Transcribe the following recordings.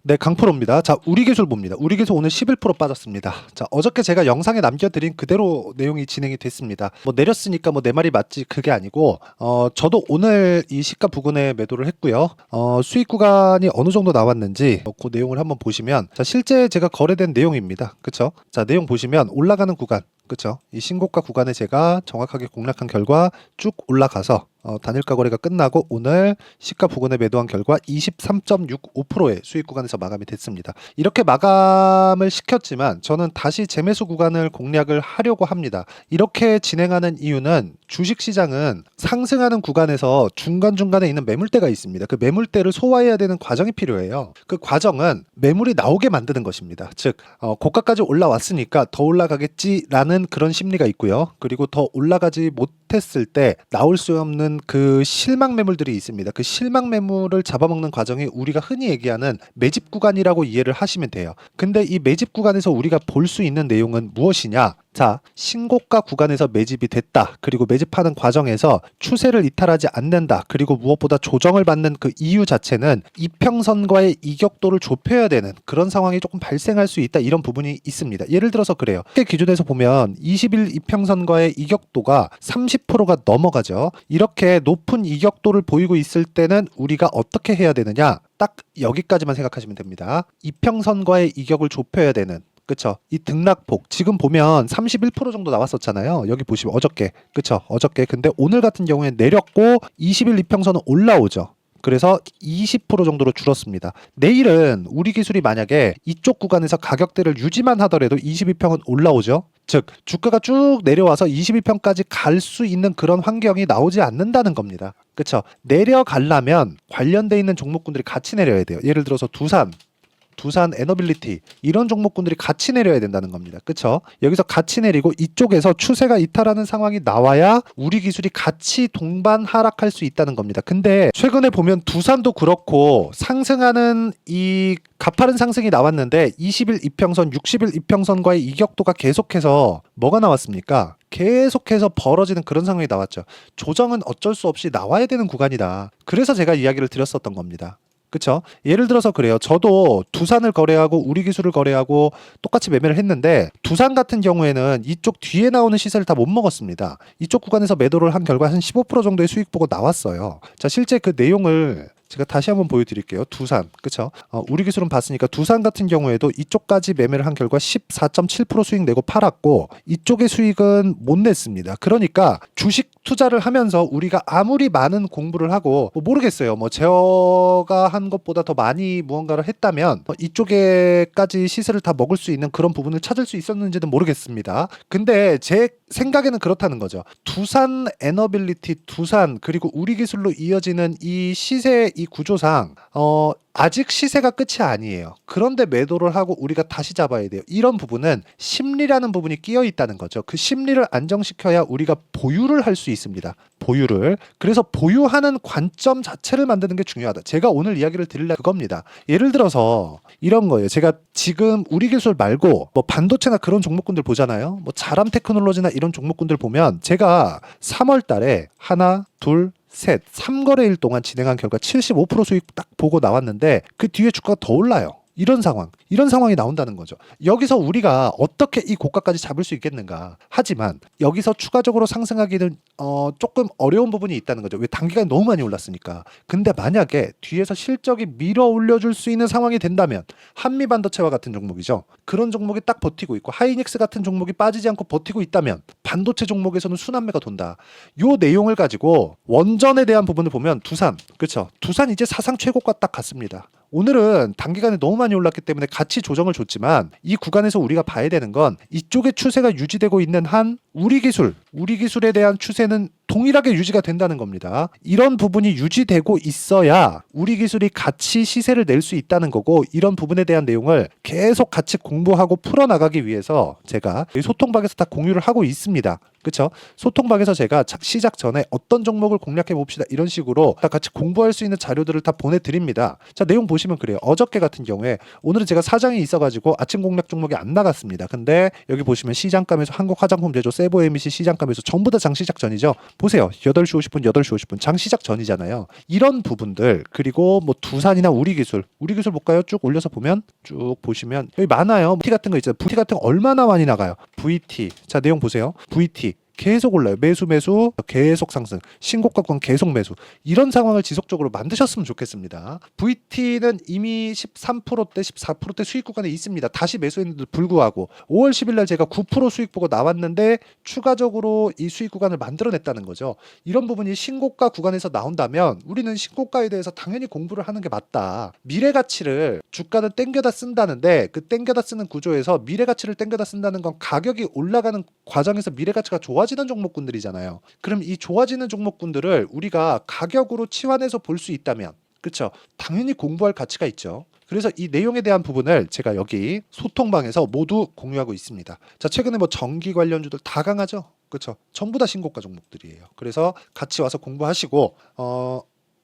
네, 강프로입니다. 자, 우리기술 봅니다. 우리기술 오늘 11% 빠졌습니다. 자, 어저께 제가 영상에 남겨드린 그대로 내용이 진행이 됐습니다. 뭐 내렸으니까 뭐 내 말이 맞지 그게 아니고 저도 오늘 이 시가 부근에 매도를 했고요. 수익 구간이 어느 정도 나왔는지 그 내용을 한번 보시면, 자, 실제 제가 거래된 내용입니다. 그쵸? 자, 내용 보시면 올라가는 구간, 그쵸? 이 신고가 구간에 제가 정확하게 공략한 결과 쭉 올라가서 단일가 거래가 끝나고 오늘 시가 부근에 매도한 결과 23.65%의 수익 구간에서 마감이 됐습니다. 이렇게 마감을 시켰지만 저는 다시 재매수 구간을 공략을 하려고 합니다. 이렇게 진행하는 이유는 주식시장은 상승하는 구간에서 중간중간에 있는 매물대가 있습니다. 그 매물대를 소화해야 되는 과정이 필요해요. 그 과정은 매물이 나오게 만드는 것입니다. 즉 고가까지 올라왔으니까 더 올라가겠지라는 그런 심리가 있고요. 그리고 더 올라가지 못했을 때 나올 수 없는 그 실망 매물들이 있습니다. 그 실망 매물을 잡아먹는 과정이 우리가 흔히 얘기하는 매집 구간이라고 이해를 하시면 돼요. 근데 이 매집 구간에서 우리가 볼 수 있는 내용은 무엇이냐? 자, 신고가 구간에서 매집이 됐다. 그리고 매집하는 과정에서 추세를 이탈하지 않는다. 그리고 무엇보다 조정을 받는 그 이유 자체는 이평선과의 이격도를 좁혀야 되는 그런 상황이 조금 발생할 수 있다. 이런 부분이 있습니다. 예를 들어서 그래요. 기준에서 보면 20일 이평선과의 이격도가 30%가 넘어가죠. 이렇게 높은 이격도를 보이고 있을 때는 우리가 어떻게 해야 되느냐? 딱 여기까지만 생각하시면 됩니다. 이평선과의 이격을 좁혀야 되는, 그쵸? 이 등락폭 지금 보면 31% 정도 나왔었잖아요. 여기 보시면 어저께, 그쵸? 어저께. 근데 오늘 같은 경우에 내렸고 20일 이평선은 올라오죠. 그래서 20% 정도로 줄었습니다. 내일은 우리 기술이 만약에 이쪽 구간에서 가격대를 유지만 하더라도 22평은 올라오죠. 즉 주가가 쭉 내려와서 22평까지 갈 수 있는 그런 환경이 나오지 않는다는 겁니다. 그쵸? 내려가려면 관련돼 있는 종목군들이 같이 내려야 돼요. 예를 들어서 두산 에너빌리티 이런 종목군들이 같이 내려야 된다는 겁니다. 그쵸? 여기서 같이 내리고 이쪽에서 추세가 이탈하는 상황이 나와야 우리 기술이 같이 동반 하락할 수 있다는 겁니다. 근데 최근에 보면 두산도 그렇고 상승하는 이 가파른 상승이 나왔는데 20일 이평선, 60일 이평선과의 이격도가 계속해서 뭐가 나왔습니까? 계속해서 벌어지는 그런 상황이 나왔죠. 조정은 어쩔 수 없이 나와야 되는 구간이다. 그래서 제가 이야기를 드렸었던 겁니다. 그쵸? 예를 들어서 그래요. 저도 두산을 거래하고 우리 기술을 거래하고 똑같이 매매를 했는데 두산 같은 경우에는 이쪽 뒤에 나오는 시세를 다 못 먹었습니다. 이쪽 구간에서 매도를 한 결과 한 15% 정도의 수익 보고 나왔어요. 자, 실제 그 내용을 제가 다시 한번 보여드릴게요. 두산, 그쵸? 우리 기술은 봤으니까 두산 같은 경우에도 이쪽까지 매매를 한 결과 14.7% 수익 내고 팔았고 이쪽의 수익은 못 냈습니다. 그러니까 주식 투자를 하면서 우리가 아무리 많은 공부를 하고 모르겠어요. 뭐 제어가 한 것보다 더 많이 무언가를 했다면 이쪽에까지 시세를 다 먹을 수 있는 그런 부분을 찾을 수 있었는지는 모르겠습니다. 근데 제 생각에는 그렇다는 거죠. 두산 에너빌리티, 두산 그리고 우리 기술로 이어지는 이 시세 이 구조상 아직 시세가 끝이 아니에요. 그런데 매도를 하고 우리가 다시 잡아야 돼요. 이런 부분은 심리라는 부분이 끼어 있다는 거죠. 그 심리를 안정시켜야 우리가 보유를 할 수 있습니다. 보유를. 그래서 보유하는 관점 자체를 만드는 게 중요하다. 제가 오늘 이야기를 드리려 그겁니다. 예를 들어서 이런 거예요. 제가 지금 우리 기술 말고 뭐 반도체나 그런 종목군들 보잖아요. 뭐 자람 테크놀로지나 이런 종목군들 보면 제가 3월 달에 하나, 둘, 셋, 3거래일 동안 진행한 결과 75% 수익 딱 보고 나왔는데 그 뒤에 주가가 더 올라요. 이런 상황이 나온다는 거죠. 여기서 우리가 어떻게 이 고가까지 잡을 수 있겠는가. 하지만 여기서 추가적으로 상승하기는 조금 어려운 부분이 있다는 거죠. 왜? 단기간에 너무 많이 올랐으니까. 근데 만약에 뒤에서 실적이 밀어 올려줄 수 있는 상황이 된다면 한미반도체와 같은 종목이죠. 그런 종목이 딱 버티고 있고 하이닉스 같은 종목이 빠지지 않고 버티고 있다면 반도체 종목에서는 순환매가 돈다. 요 내용을 가지고 원전에 대한 부분을 보면 두산, 그렇죠? 두산 이제 사상 최고가 딱 갔습니다. 오늘은 단기간에 너무 많이 올랐기 때문에 같이 조정을 줬지만 이 구간에서 우리가 봐야 되는 건 이쪽의 추세가 유지되고 있는 한 우리 기술에 대한 추세는 동일하게 유지가 된다는 겁니다. 이런 부분이 유지되고 있어야 우리 기술이 같이 시세를 낼 수 있다는 거고 이런 부분에 대한 내용을 계속 같이 공부하고 풀어나가기 위해서 제가 소통방에서 다 공유를 하고 있습니다. 그렇죠? 소통방에서 제가 시작 전에 어떤 종목을 공략해 봅시다 이런 식으로 다 같이 공부할 수 있는 자료들을 다 보내드립니다. 자, 내용 보시면 그래요. 어저께 같은 경우에 오늘은 제가 사장이 있어가지고 아침 공략 종목이 안 나갔습니다. 근데 여기 보시면 시장감에서 한국 화장품 제조 세부 에미시 시장가 매수 전부 다 장 시작 전이죠. 보세요. 8시 50분, 8시 50분 장 시작 전이잖아요. 이런 부분들 그리고 뭐 두산이나 우리기술 볼까요? 쭉 올려서 보면 쭉 보시면 여기 많아요. VT 같은 거 있잖아요. VT 같은 거 얼마나 많이 나가요. VT 자 내용 보세요. VT 계속 올라요. 매수 계속 상승. 신고가 구간 계속 매수. 이런 상황을 지속적으로 만드셨으면 좋겠습니다. VT는 이미 13%대 14%대 수익 구간에 있습니다. 다시 매수했는데도 불구하고 5월 10일 날 제가 9% 수익 보고 나왔는데 추가적으로 이 수익 구간을 만들어냈다는 거죠. 이런 부분이 신고가 구간에서 나온다면 우리는 신고가에 대해서 당연히 공부를 하는 게 맞다. 미래 가치를 주가는 땡겨다 쓴다는데 그 땡겨다 쓰는 구조에서 미래 가치를 땡겨다 쓴다는 건 가격이 올라가는 과정에서 미래 가치가 좋아지는 종목군들이잖아요. 그럼 이 좋아지는 종목군들을 우리가 가격으로 치환해서 볼 수 있다면 그렇죠. 당연히 공부할 가치가 있죠. 그래서 이 내용에 대한 부분을 제가 여기 소통방에서 모두 공유하고 있습니다. 자, 최근에 뭐 전기 관련주들 다 강하죠. 그렇죠. 전부 다 신고가 종목들이에요. 그래서 같이 와서 공부하시고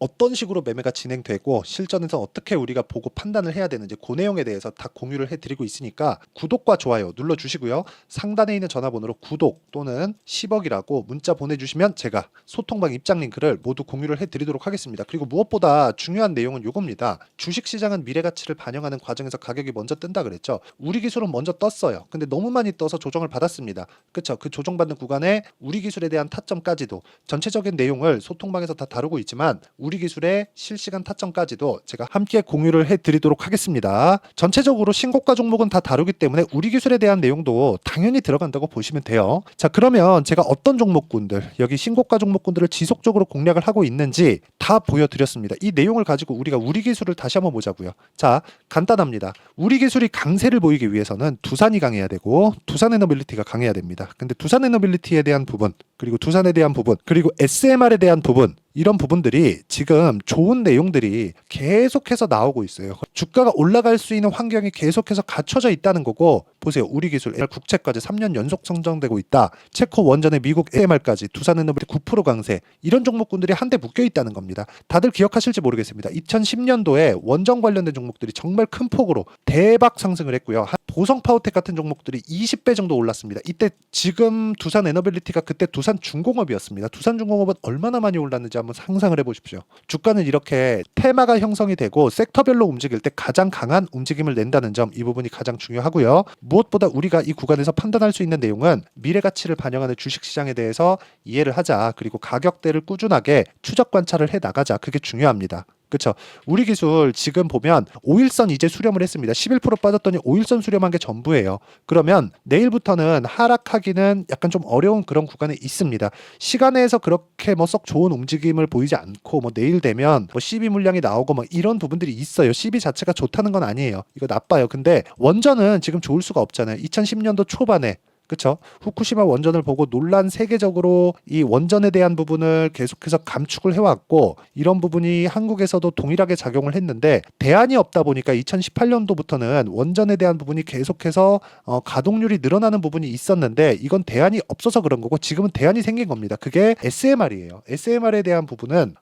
어떤 식으로 매매가 진행되고 실전에서 어떻게 우리가 보고 판단을 해야 되는지 그 내용에 대해서 다 공유를 해드리고 있으니까 구독과 좋아요 눌러주시고요. 상단에 있는 전화번호로 구독 또는 10억이라고 문자 보내주시면 제가 소통방 입장 링크를 모두 공유를 해드리도록 하겠습니다. 그리고 무엇보다 중요한 내용은 이겁니다. 주식시장은 미래가치를 반영하는 과정에서 가격이 먼저 뜬다 그랬죠. 우리 기술은 먼저 떴어요. 근데 너무 많이 떠서 조정을 받았습니다. 그렇죠. 그 조정받는 구간에 우리 기술에 대한 타점까지도 전체적인 내용을 소통방에서 다 다루고 있지만 우리 기술의 실시간 타점까지도 제가 함께 공유를 해드리도록 하겠습니다. 전체적으로 신고가 종목은 다 다루기 때문에 우리 기술에 대한 내용도 당연히 들어간다고 보시면 돼요. 자, 그러면 제가 어떤 종목군들 여기 신고가 종목군들을 지속적으로 공략을 하고 있는지 다 보여드렸습니다. 이 내용을 가지고 우리가 우리 기술을 다시 한번 보자고요. 자, 간단합니다. 우리 기술이 강세를 보이기 위해서는 두산이 강해야 되고 두산에너빌리티가 강해야 됩니다. 근데 두산에너빌리티에 대한 부분 그리고 두산에 대한 부분 그리고 SMR에 대한 부분 이런 부분들이 지금 좋은 내용들이 계속해서 나오고 있어요. 주가가 올라갈 수 있는 환경이 계속해서 갖춰져 있다는 거고 보세요. 우리기술 국채까지 3년 연속 성장되고 있다. 체코 원전의 미국 AMR까지 두산에너빌리티 9% 강세 이런 종목군들이 한데 묶여 있다는 겁니다. 다들 기억하실지 모르겠습니다. 2010년도에 원전 관련된 종목들이 정말 큰 폭으로 대박 상승을 했고요. 보성 파워텍 같은 종목들이 20배 정도 올랐습니다. 이때 지금 두산에너빌리티가 그때 두산중공업이었습니다. 두산중공업은 얼마나 많이 올랐는지 한번 상상을 해보십시오. 주가는 이렇게 테마가 형성이 되고 섹터별로 움직일 때 가장 강한 움직임을 낸다는 점 이 부분이 가장 중요하고요. 무엇보다 우리가 이 구간에서 판단할 수 있는 내용은 미래가치를 반영하는 주식시장에 대해서 이해를 하자. 그리고 가격대를 꾸준하게 추적 관찰을 해나가자. 그게 중요합니다. 그렇죠. 우리 기술 지금 보면 5일선 이제 수렴을 했습니다. 11% 빠졌더니 5일선 수렴한 게 전부예요. 그러면 내일부터는 하락하기는 약간 좀 어려운 그런 구간에 있습니다. 시간에서 그렇게 뭐 썩 좋은 움직임을 보이지 않고 뭐 내일 되면 뭐 CB 물량이 나오고 뭐 이런 부분들이 있어요. CB 자체가 좋다는 건 아니에요. 이거 나빠요. 근데 원전은 지금 좋을 수가 없잖아요. 2010년도 초반에 그렇죠. 후쿠시마 원전을 보고 논란 세계적으로 이 원전에 대한 부분을 계속해서 감축을 해왔고 이런 부분이 한국에서도 동일하게 작용을 했는데 대안이 없다 보니까 2018년도부터는 원전에 대한 부분이 계속해서 가동률이 늘어나는 부분이 있었는데 이건 대안이 없어서 그런 거고 지금은 대안이 생긴 겁니다. 그게 SMR이에요. SMR에 대한 부분은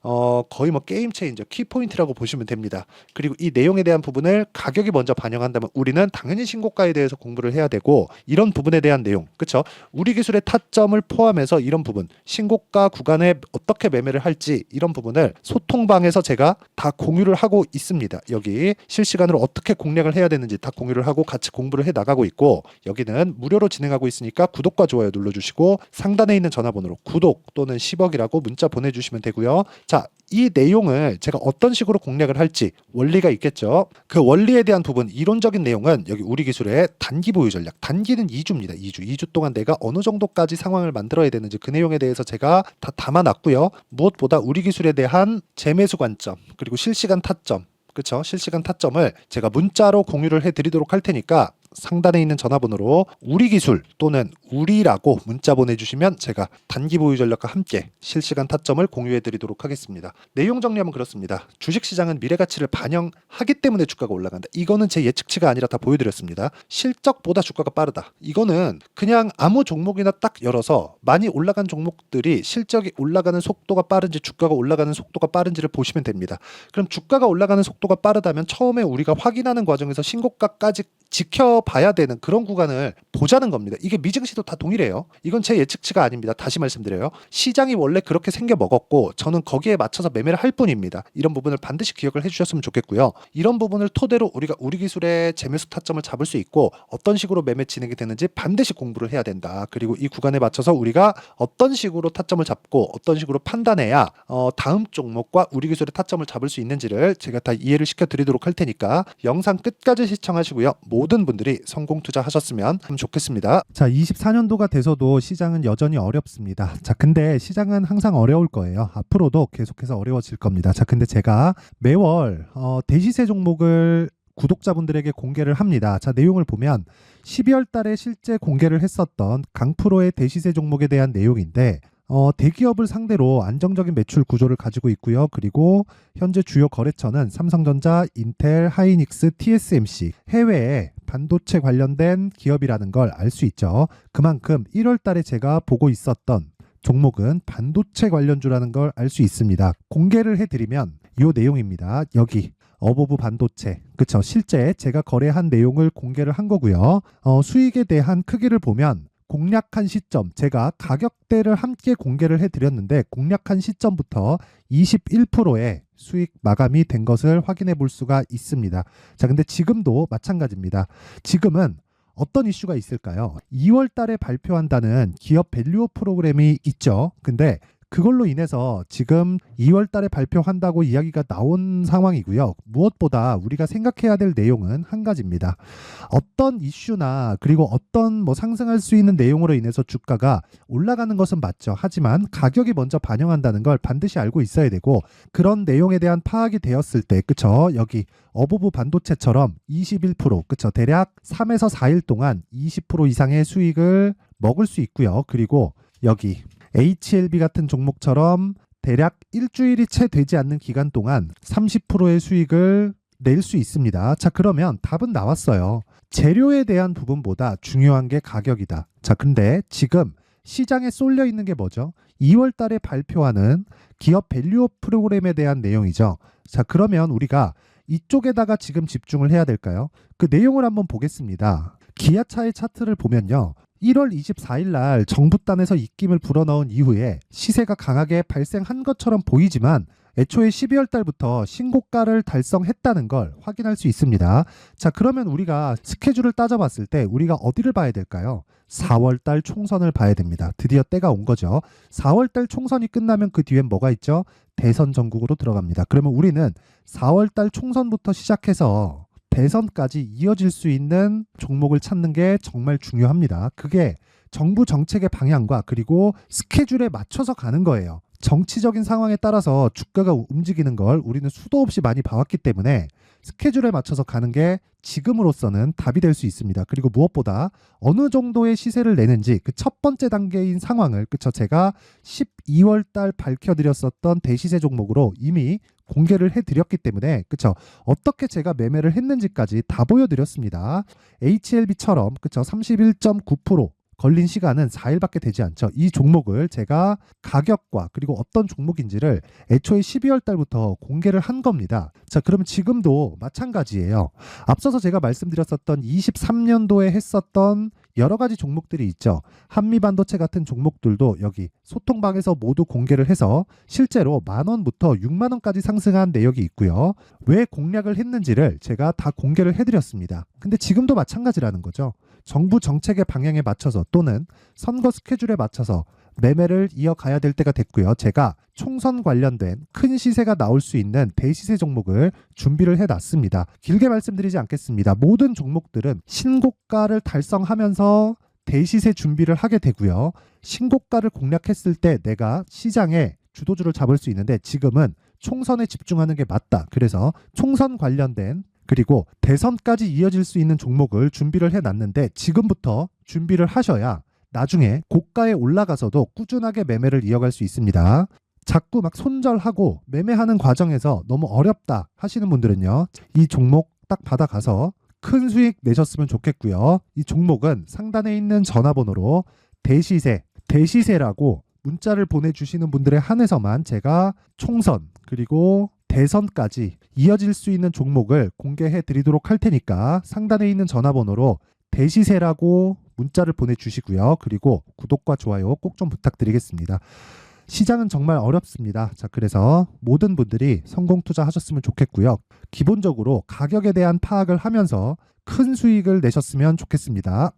거의 뭐 게임 체인저 키포인트라고 보시면 됩니다. 그리고 이 내용에 대한 부분을 가격이 먼저 반영한다면 우리는 당연히 신고가에 대해서 공부를 해야 되고 이런 부분에 대한 내용 그렇죠. 우리 기술의 타점을 포함해서 이런 부분 신고가 구간에 어떻게 매매를 할지 이런 부분을 소통방에서 제가 다 공유를 하고 있습니다. 여기 실시간으로 어떻게 공략을 해야 되는지 다 공유를 하고 같이 공부를 해 나가고 있고 여기는 무료로 진행하고 있으니까 구독과 좋아요 눌러주시고 상단에 있는 전화번호로 구독 또는 10억이라고 문자 보내주시면 되고요. 자, 이 내용을 제가 어떤 식으로 공략을 할지 원리가 있겠죠. 그 원리에 대한 부분 이론적인 내용은 여기 우리 기술의 단기 보유 전략 단기는 2주입니다. 2주 동안 내가 어느 정도까지 상황을 만들어야 되는지 그 내용에 대해서 제가 다 담아놨고요. 무엇보다 우리 기술에 대한 재매수 관점 그리고 실시간 타점 그렇죠. 실시간 타점을 제가 문자로 공유를 해드리도록 할 테니까 상단에 있는 전화번호로 우리 기술 또는 우리라고 문자 보내주시면 제가 단기 보유 전략과 함께 실시간 타점을 공유해 드리도록 하겠습니다. 내용 정리하면 그렇습니다. 주식시장은 미래가치를 반영하기 때문에 주가가 올라간다. 이거는 제 예측치가 아니라 다 보여드렸습니다. 실적보다 주가가 빠르다. 이거는 그냥 아무 종목이나 딱 열어서 많이 올라간 종목들이 실적이 올라가는 속도가 빠른지 주가가 올라가는 속도가 빠른지를 보시면 됩니다. 그럼 주가가 올라가는 속도가 빠르다면 처음에 우리가 확인하는 과정에서 신고가까지 지켜 지켜봐야 되는 그런 구간을 보자는 겁니다. 이게 미증시도 다 동일해요. 이건 제 예측치가 아닙니다. 다시 말씀드려요. 시장이 원래 그렇게 생겨 먹었고 저는 거기에 맞춰서 매매를 할 뿐입니다. 이런 부분을 반드시 기억을 해주셨으면 좋겠고요. 이런 부분을 토대로 우리가 우리 기술의 재매수 타점을 잡을 수 있고 어떤 식으로 매매 진행이 되는지 반드시 공부를 해야 된다. 그리고 이 구간에 맞춰서 우리가 어떤 식으로 타점을 잡고 어떤 식으로 판단해야 다음 종목과 우리 기술의 타점을 잡을 수 있는지를 제가 다 이해를 시켜드리도록 할 테니까 영상 끝까지 시청하시고요. 모든 분들이 성공 투자하셨으면 좋겠습니다. 자, 24년도가 돼서도 시장은 여전히 어렵습니다. 자, 근데 시장은 항상 어려울 거예요. 앞으로도 계속해서 어려워질 겁니다. 자, 근데 제가 매월 대시세 종목을 구독자분들에게 공개를 합니다. 자, 내용을 보면 12월 달에 실제 공개를 했었던 강프로의 대시세 종목에 대한 내용인데 대기업을 상대로 안정적인 매출 구조를 가지고 있고요. 그리고 현재 주요 거래처는 삼성전자, 인텔, 하이닉스, TSMC, 해외에 반도체 관련된 기업이라는 걸 알 수 있죠. 그만큼 1월 달에 제가 보고 있었던 종목은 반도체 관련주라는 걸 알 수 있습니다. 공개를 해드리면 이 내용입니다. 여기 어보브 반도체, 그쵸? 실제 제가 거래한 내용을 공개를 한 거고요. 수익에 대한 크기를 보면 공략한 시점, 제가 가격대를 함께 공개를 해드렸는데 공략한 시점부터 21%의 수익 마감이 된 것을 확인해 볼 수가 있습니다. 자, 근데 지금도 마찬가지입니다. 지금은 어떤 이슈가 있을까요? 2월 달에 발표한다는 기업 밸류업 프로그램이 있죠. 근데 그걸로 인해서 지금 2월 달에 발표한다고 이야기가 나온 상황이고요. 무엇보다 우리가 생각해야 될 내용은 한 가지입니다. 어떤 이슈나 그리고 어떤 상승할 수 있는 내용으로 인해서 주가가 올라가는 것은 맞죠. 하지만 가격이 먼저 반영한다는 걸 반드시 알고 있어야 되고 그런 내용에 대한 파악이 되었을 때 그쵸? 여기 어보브 반도체처럼 21% 그쵸? 대략 3에서 4일 동안 20% 이상의 수익을 먹을 수 있고요. 그리고 여기 HLB 같은 종목처럼 대략 일주일이 채 되지 않는 기간 동안 30%의 수익을 낼 수 있습니다. 자, 그러면 답은 나왔어요. 재료에 대한 부분보다 중요한 게 가격이다. 자, 근데 지금 시장에 쏠려 있는 게 뭐죠? 2월 달에 발표하는 기업 밸류업 프로그램에 대한 내용이죠. 자, 그러면 우리가 이쪽에다가 지금 집중을 해야 될까요? 그 내용을 한번 보겠습니다. 기아차의 차트를 보면요. 1월 24일 날 정부단에서 입김을 불어넣은 이후에 시세가 강하게 발생한 것처럼 보이지만 애초에 12월 달부터 신고가를 달성했다는 걸 확인할 수 있습니다. 자, 그러면 우리가 스케줄을 따져봤을 때 우리가 어디를 봐야 될까요? 4월 달 총선을 봐야 됩니다. 드디어 때가 온 거죠. 4월 달 총선이 끝나면 그 뒤엔 뭐가 있죠? 대선 전국으로 들어갑니다. 그러면 우리는 4월 달 총선부터 시작해서 대선까지 이어질 수 있는 종목을 찾는 게 정말 중요합니다. 그게 정부 정책의 방향과 그리고 스케줄에 맞춰서 가는 거예요. 정치적인 상황에 따라서 주가가 움직이는 걸 우리는 수도 없이 많이 봐왔기 때문에 스케줄에 맞춰서 가는 게 지금으로서는 답이 될 수 있습니다. 그리고 무엇보다 어느 정도의 시세를 내는지 그 첫 번째 단계인 상황을 그쵸 제가 12월 달 밝혀드렸었던 대시세 종목으로 이미 공개를 해드렸기 때문에 그쵸 어떻게 제가 매매를 했는지까지 다 보여드렸습니다. HLB처럼 그쵸 31.9% 걸린 시간은 4일밖에 되지 않죠. 이 종목을 제가 가격과 그리고 어떤 종목인지를 애초에 12월 달부터 공개를 한 겁니다. 자, 그러면 지금도 마찬가지예요. 앞서서 제가 말씀드렸었던 23년도에 했었던 여러 가지 종목들이 있죠. 한미반도체 같은 종목들도 여기 소통방에서 모두 공개를 해서 실제로 10,000원부터 60,000원까지 상승한 내역이 있고요. 왜 공략을 했는지를 제가 다 공개를 해드렸습니다. 근데 지금도 마찬가지라는 거죠. 정부 정책의 방향에 맞춰서 또는 선거 스케줄에 맞춰서 매매를 이어가야 될 때가 됐고요. 제가 총선 관련된 큰 시세가 나올 수 있는 대시세 종목을 준비를 해놨습니다. 길게 말씀드리지 않겠습니다. 모든 종목들은 신고가를 달성하면서 대시세 준비를 하게 되고요. 신고가를 공략했을 때 내가 시장에 주도주를 잡을 수 있는데 지금은 총선에 집중하는 게 맞다. 그래서 총선 관련된 그리고 대선까지 이어질 수 있는 종목을 준비를 해놨는데 지금부터 준비를 하셔야 나중에 고가에 올라가서도 꾸준하게 매매를 이어갈 수 있습니다. 자꾸 막 손절하고 매매하는 과정에서 너무 어렵다 하시는 분들은요. 이 종목 딱 받아가서 큰 수익 내셨으면 좋겠고요. 이 종목은 상단에 있는 전화번호로 대시세라고 문자를 보내주시는 분들에 한해서만 제가 총선 그리고 대선까지 이어질 수 있는 종목을 공개해 드리도록 할 테니까 상단에 있는 전화번호로 대시세라고 문자를 보내주시고요. 그리고 구독과 좋아요 꼭 좀 부탁드리겠습니다. 시장은 정말 어렵습니다. 자, 그래서 모든 분들이 성공 투자하셨으면 좋겠고요. 기본적으로 가격에 대한 파악을 하면서 큰 수익을 내셨으면 좋겠습니다.